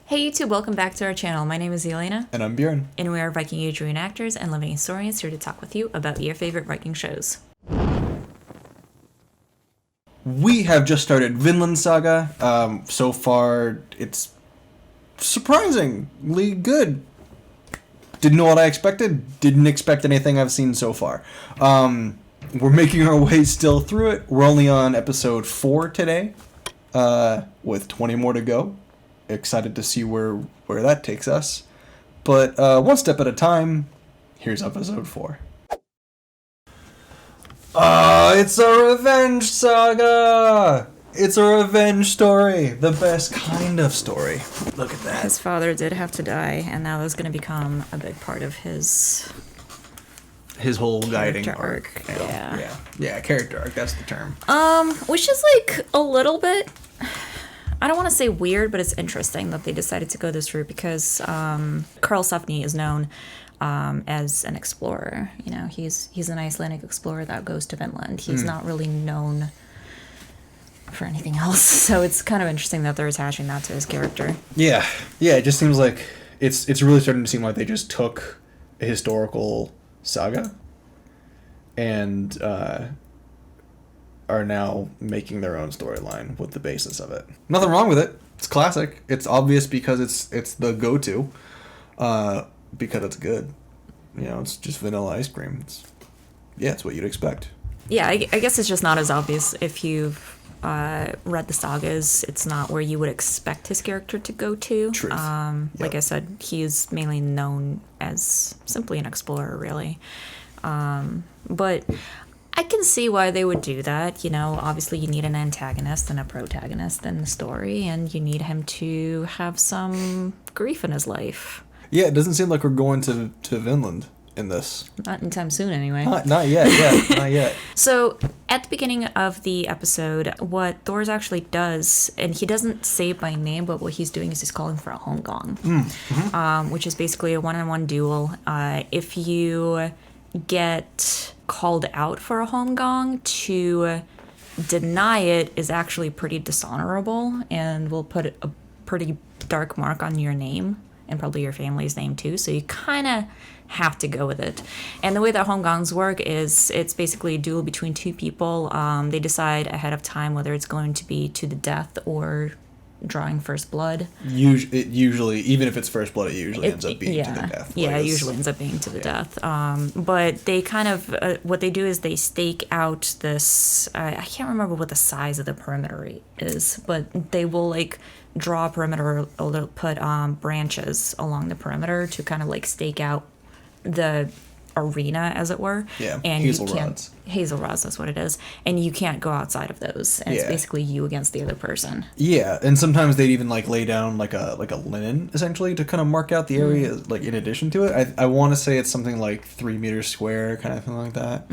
Hey YouTube, welcome back to our channel. My name is Elena. And I'm Bjorn. And we are Viking Age reenactors and living historians here to talk with you about your favorite Viking shows. We have just started Vinland Saga. So far, it's surprisingly good. Didn't know what I expected. Didn't expect anything I've seen so far. We're making our way still through it. We're only on episode 4 today, with 20 more to go. Excited to see where that takes us. But one step at a time, here's episode 4. It's a revenge saga! It's a revenge story. The best kind of story. Look at that. His father did have to die, and that was going to become a big part of his whole guiding arc. Yeah, character arc, that's the term. Which is like a little bit, I don't want to say weird, but it's interesting that they decided to go this route because Karl Safni is known as an explorer. You know, he's an Icelandic explorer that goes to Vinland. He's not really known for anything else, so it's kind of interesting that they're attaching that to his character. Yeah, it just seems like it's really starting to seem like they just took a historical saga and are now making their own storyline with the basis of it. Nothing wrong with it. It's classic. It's obvious because it's the go-to. Because it's good. You know, it's just vanilla ice cream. It's what you'd expect. Yeah, I guess it's just not as obvious if you've read the sagas. It's not where you would expect his character to go to. Truth. Like I said, he is mainly known as simply an explorer, really. But I can see why they would do that. You know, obviously you need an antagonist and a protagonist in the story, and you need him to have some grief in his life. Yeah, it doesn't seem like we're going to Vinland in this. Not anytime soon, anyway. Not yet, not yet. So, at the beginning of the episode, what Thors actually does, and he doesn't say it by name, but what he's doing is he's calling for a Holmgang, which is basically a one-on-one duel. If you get called out for a Holmgang, to deny it is actually pretty dishonorable and will put a pretty dark mark on your name and probably your family's name too, so you kind of have to go with it. And the way that Holmgangs work is it's basically a duel between two people. They decide ahead of time whether it's going to be to the death or drawing first blood. Usually, even if it's first blood, it usually ends up being to the death. Yeah, it usually ends up being to the death. But they kind of, what they do is they stake out this, I can't remember what the size of the perimeter is, but they will like draw a perimeter, or they'll put branches along the perimeter to kind of like stake out the arena, as it were. Yeah, and hazel rods. Hazel rods, that's what it is. And you can't go outside of those. And it's basically you against the other person. Yeah, and sometimes they'd even like lay down like a linen, essentially, to kind of mark out the area, like in addition to it. I want to say it's something like 3 meters square, kind of thing like that,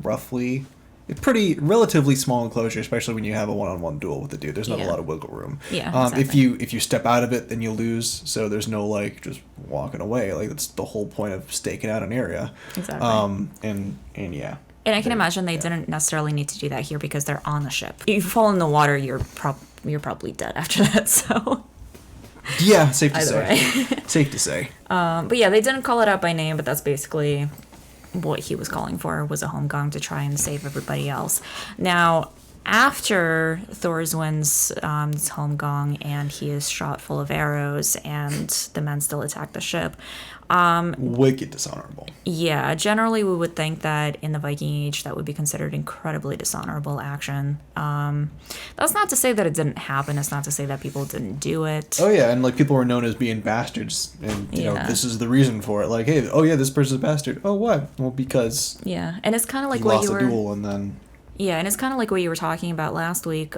roughly. It's pretty relatively small enclosure, especially when you have a one-on-one duel with the dude. There's not a lot of wiggle room. Yeah, exactly. If you step out of it, then you lose. So there's no like just walking away. Like that's the whole point of staking out an area. Exactly. And yeah. And I can imagine they didn't necessarily need to do that here because they're on the ship. If you fall in the water, you're probably dead after that. So. Yeah, safe to say. Safe to say. But yeah, they didn't call it out by name, but that's basically what he was calling for, was a Holmgang to try and save everybody else. Now, after Thors wins his Holmgang and he is shot full of arrows and the men still attack the ship. Wicked dishonorable. Yeah, generally we would think that in the Viking Age that would be considered incredibly dishonorable action. That's not to say that it didn't happen. It's not to say that people didn't do it. Oh yeah, and like people were known as being bastards, and you know this is the reason for it. Like, hey, oh yeah, this person's a bastard. Oh, why? Well, because and it's kind of like what you were. Lost a duel, and then. Yeah, and it's kind of like what you were talking about last week.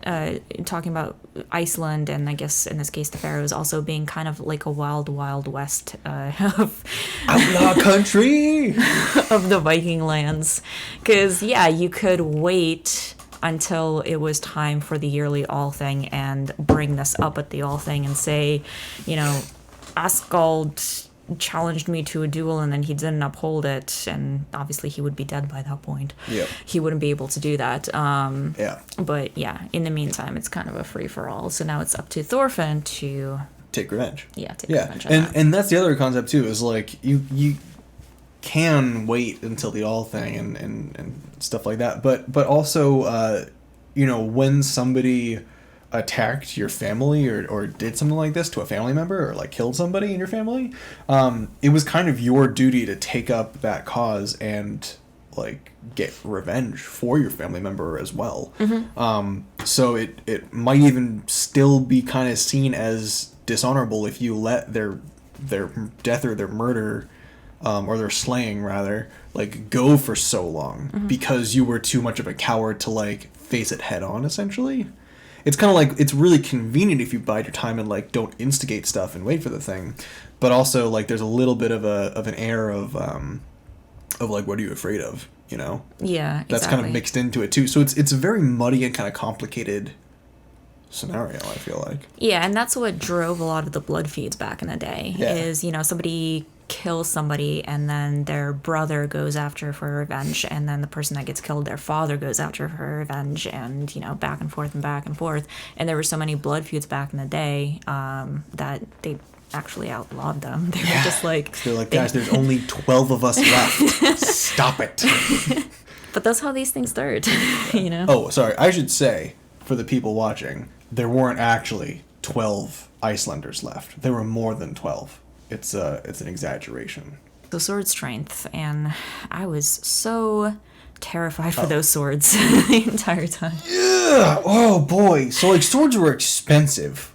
Talking about Iceland and I guess in this case the Faroes also being kind of like a wild west of outlaw country of the Viking lands, because you could wait until it was time for the yearly Althing and bring this up at the Althing and say, you know, Askald challenged me to a duel and then he didn't uphold it, and obviously he would be dead by that point. Yep. He wouldn't be able to do that. Yeah. But yeah, in the meantime, it's kind of a free-for-all. So now it's up to Thorfinn to take revenge. Take revenge on that. And that's the other concept too, is like you can wait until the all thing and stuff like that. But also when somebody attacked your family or did something like this to a family member or like killed somebody in your family, it was kind of your duty to take up that cause and like get revenge for your family member as well. So it might even still be kind of seen as dishonorable if you let their death or their murder or their slaying rather like go for so long because you were too much of a coward to like face it head on. Essentially, it's kind of like, it's really convenient if you bide your time and like don't instigate stuff and wait for the thing, but also like there's a little bit of an air of like, what are you afraid of, Yeah, exactly. That's kind of mixed into it too. So it's a very muddy and kind of complicated scenario, I feel like. Yeah, and that's what drove a lot of the blood feuds back in the day. Yeah. Is somebody kills somebody and then their brother goes after for revenge, and then the person that gets killed, their father goes after for revenge, and back and forth and back and forth. And there were so many blood feuds back in the day that they actually outlawed them. They were just like, they're like, guys, there's only 12 of us left. Stop it. But that's how these things start. Oh, sorry, I should say for the people watching, there weren't actually 12 Icelanders left. There were more than 12. It's an exaggeration. The sword strength, and I was so terrified for those swords the entire time. Yeah. Oh boy. So like swords were expensive.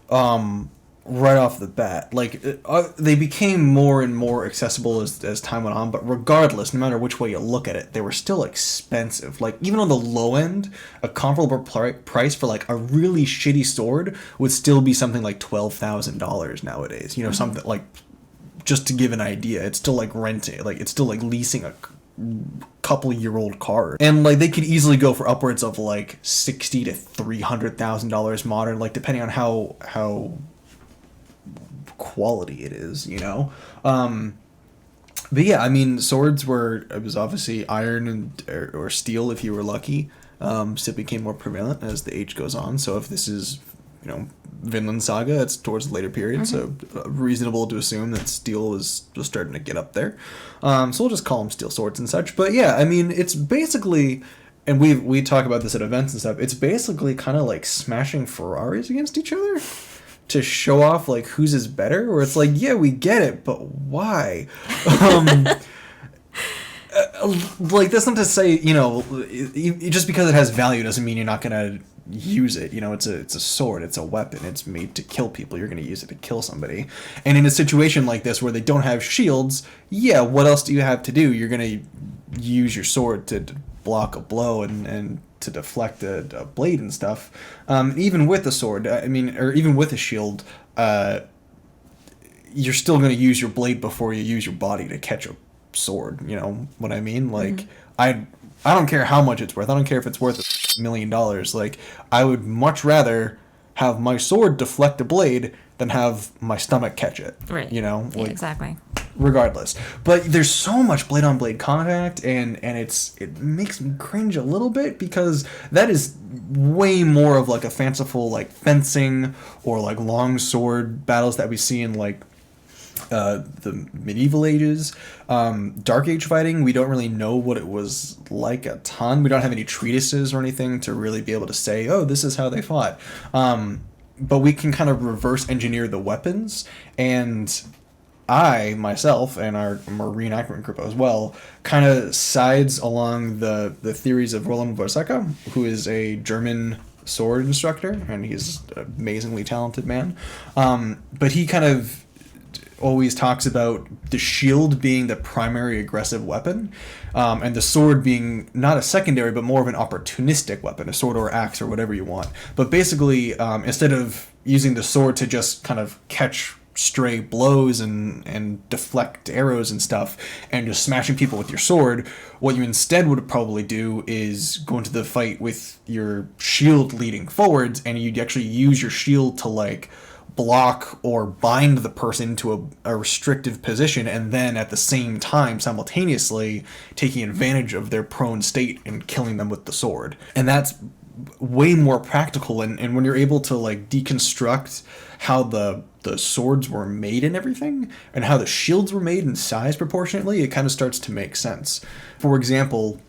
Right off the bat, like they became more and more accessible as time went on. But regardless, no matter which way you look at it, they were still expensive. Like even on the low end, a comparable price for like a really shitty sword would still be something like $12,000 nowadays. Something like, just to give an idea, it's still like renting, like it's still like leasing a couple-year-old car, and like they could easily go for upwards of like $60,000 to $300,000 modern, like depending on how quality it is, but yeah, I mean, swords it was obviously iron or steel if you were lucky. So it became more prevalent as the age goes on. So if this is Vinland Saga, it's towards the later period, so reasonable to assume that steel was just starting to get up there. So we'll just call them steel swords and such. But yeah, I mean, it's basically, and we talk about this at events and stuff, it's basically kind of like smashing Ferraris against each other to show off like whose is better, where it's like, yeah, we get it, but why? Like, that's not to say, just because it has value doesn't mean you're not gonna use it. It's a sword, it's a weapon, it's made to kill people. You're gonna use it to kill somebody. And in a situation like this where they don't have shields, yeah, what else do you have to do? You're gonna use your sword to block a blow and to deflect a blade and stuff. Even with a sword, or even with a shield, you're still going to use your blade before you use your body to catch a sword. You know what I mean? Like, I don't care how much it's worth. I don't care if it's worth $1 million. Like, I would much rather have my sword deflect a blade than have my stomach catch it. Right. Like, yeah, exactly. Regardless, but there's so much blade on blade contact, and it makes me cringe a little bit, because that is way more of like a fanciful like fencing or like long sword battles that we see in like the medieval ages. Dark Age fighting, we don't really know what it was like a ton. We don't have any treatises or anything to really be able to say, oh, this is how they fought. But we can kind of reverse engineer the weapons, and I, myself, and our reenactment group as well, kind of sides along the theories of Roland Vorsecke, who is a German sword instructor, and he's an amazingly talented man. But he kind of always talks about the shield being the primary aggressive weapon, and the sword being not a secondary, but more of an opportunistic weapon, a sword or axe or whatever you want. But basically, instead of using the sword to just kind of catch stray blows and deflect arrows and stuff and just smashing people with your sword, what you instead would probably do is go into the fight with your shield leading forwards, and you'd actually use your shield to like block or bind the person to a restrictive position, and then at the same time simultaneously taking advantage of their prone state and killing them with the sword. And that's way more practical, and when you're able to like deconstruct how the swords were made and everything, and how the shields were made in size proportionately, it kind of starts to make sense. For example,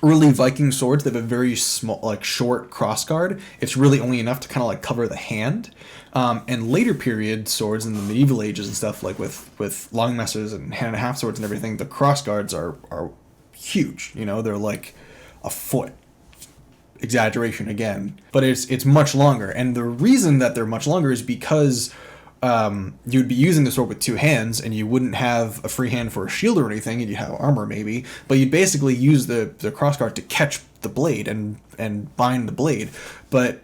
early Viking swords, they have a very small, like short crossguard. It's really only enough to kind of like cover the hand. And later period swords in the medieval ages and stuff, like with long messes and hand and a half swords and everything, the crossguards are huge. You know, they're like a foot. Exaggeration again, but it's much longer. And the reason that they're much longer is because you'd be using the sword with two hands, and you wouldn't have a free hand for a shield or anything, and you'd have armor maybe, but you'd basically use the crossguard to catch the blade and bind the blade. But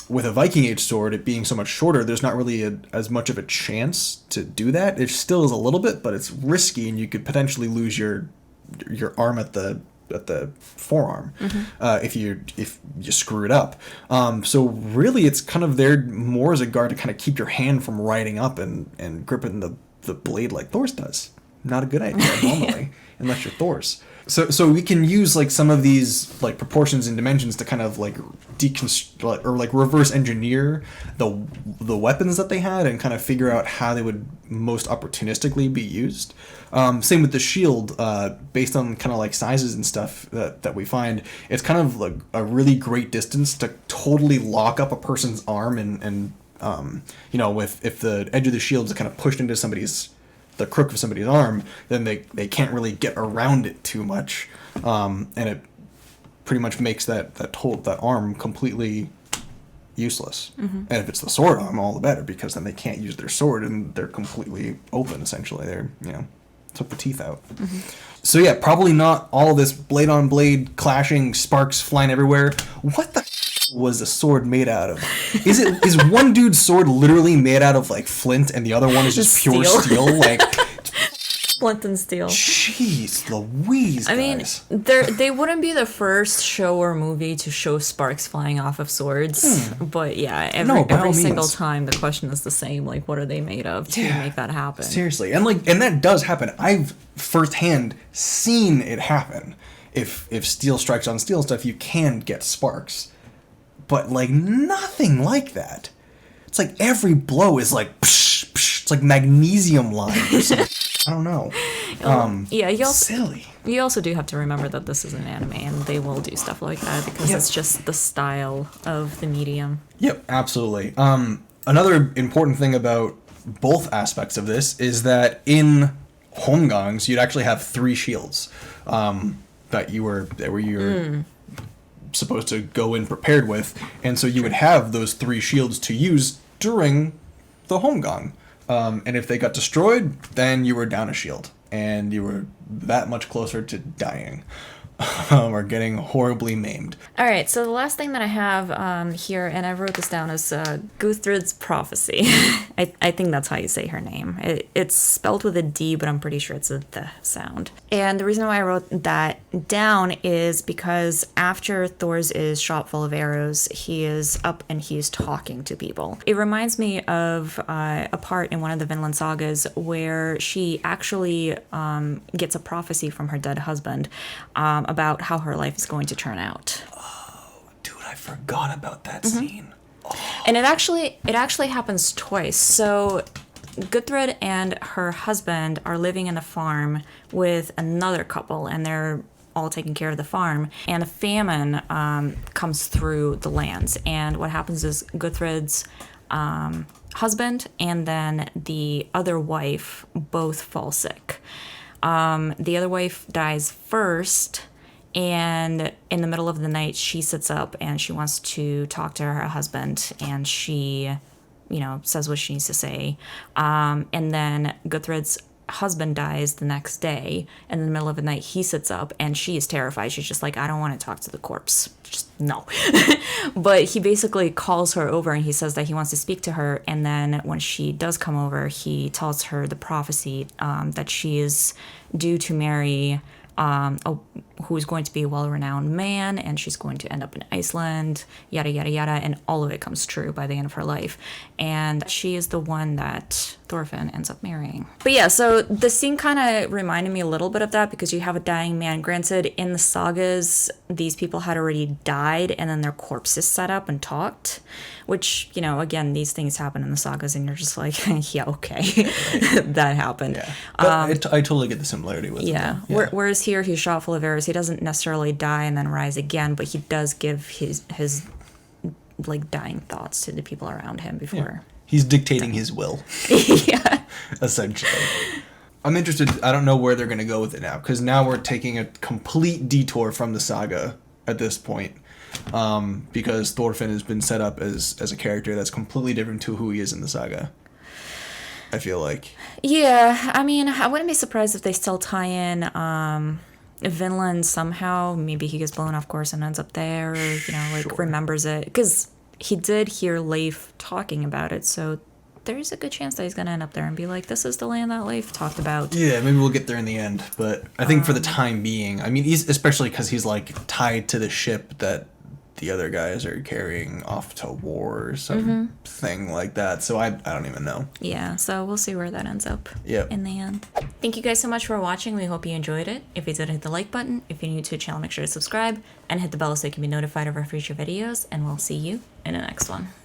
with a Viking Age sword, it being so much shorter, there's not really as much of a chance to do that. It still is a little bit, but it's risky, and you could potentially lose your arm at the forearm if you screw it up. So really it's kind of there more as a guard to kind of keep your hand from riding up and gripping the blade like Thor's does. Not a good idea normally, unless you're Thor's. So we can use like some of these like proportions and dimensions to kind of like deconstruct or like reverse engineer the weapons that they had and kind of figure out how they would most opportunistically be used. Same with the shield, based on kind of like sizes and stuff that we find. It's kind of like a really great distance to totally lock up a person's arm and you know, if the edge of the shield is kind of pushed into the crook of somebody's arm, then they can't really get around it too much, and it pretty much makes that arm completely useless. And if it's the sword arm, all the better, because then they can't use their sword and they're completely open essentially. They're, you know, took the teeth out. So yeah, probably not all this blade on blade clashing, sparks flying everywhere. What the was the sword made out of? Is one dude's sword literally made out of like flint and the other one is just pure steel? Like flint and steel. Jeez Louise, guys. I mean, they wouldn't be the first show or movie to show sparks flying off of swords, but yeah, every single time the question is the same, like what are they made of to make that happen? Seriously. And that does happen. I've firsthand seen it happen. If steel strikes on steel stuff, you can get sparks. But like nothing like that. It's like every blow is like psh, psh, it's like magnesium lines or something. I don't know. Silly. You also do have to remember that this is an anime and they will do stuff like that because it's just the style of the medium. Yep, absolutely. Another important thing about both aspects of this is that in Holmgangs you'd actually have 3 shields that you were supposed to go in prepared with, and so you would have those 3 shields to use during the Holmgang. And if they got destroyed, then you were down a shield, and you were that much closer to dying. Or getting horribly maimed. All right, so the last thing that I have here, and I wrote this down, is Guthries Prophecy. I think that's how you say her name. It's spelled with a D, but I'm pretty sure it's a th sound. And the reason why I wrote that down is because after Thor's is shot full of arrows, he is up and he's talking to people. It reminds me of a part in one of the Vinland Sagas where she actually gets a prophecy from her dead husband about how her life is going to turn out. Oh, dude, I forgot about that scene. Oh. And it actually happens twice. So Guthrid and her husband are living in a farm with another couple, and they're all taking care of the farm. And a famine comes through the lands. And what happens is Guthrid's husband and then the other wife both fall sick. The other wife dies first, and in the middle of the night, she sits up and she wants to talk to her husband, and she, says what she needs to say. And then Guthrid's husband dies the next day, and in the middle of the night, he sits up and she is terrified. She's just like, I don't want to talk to the corpse. Just no. But he basically calls her over and he says that he wants to speak to her. And then when she does come over, he tells her the prophecy that she is due to marry who's going to be a well-renowned man, and she's going to end up in Iceland, yada yada yada, and all of it comes true by the end of her life. And she is the one that Thorfinn ends up marrying. But yeah, so the scene kind of reminded me a little bit of that, because you have a dying man. Granted, in the sagas, these people had already died, and then their corpses sat up and talked, which, you know, again, these things happen in the sagas, and you're just like, yeah, okay, that happened. Yeah, but I totally get the similarity with it. Yeah. Whereas here, he's shot full of arrows. He doesn't necessarily die and then rise again, but he does give his like dying thoughts to the people around him before. Yeah. He's dictating his will. Yeah. Essentially. I'm interested. I don't know where they're going to go with it now, because now we're taking a complete detour from the saga at this point, because Thorfinn has been set up as a character that's completely different to who he is in the saga, I feel like. Yeah, I mean, I wouldn't be surprised if they still tie in Vinland somehow. Maybe he gets blown off course and ends up there, or, you know, like, remembers it. Because he did hear Leif talking about it, so there's a good chance that he's going to end up there and be like, this is the land that Leif talked about. Yeah, maybe we'll get there in the end. But I think for the time being, I mean, especially because he's, like, tied to the ship that the other guys are carrying off to war or something like that. So I don't even know. Yeah, so we'll see where that ends up in the end. Thank you guys so much for watching. We hope you enjoyed it. If you did, hit the like button. If you're new to the channel, make sure to subscribe and hit the bell so you can be notified of our future videos. And we'll see you in the next one.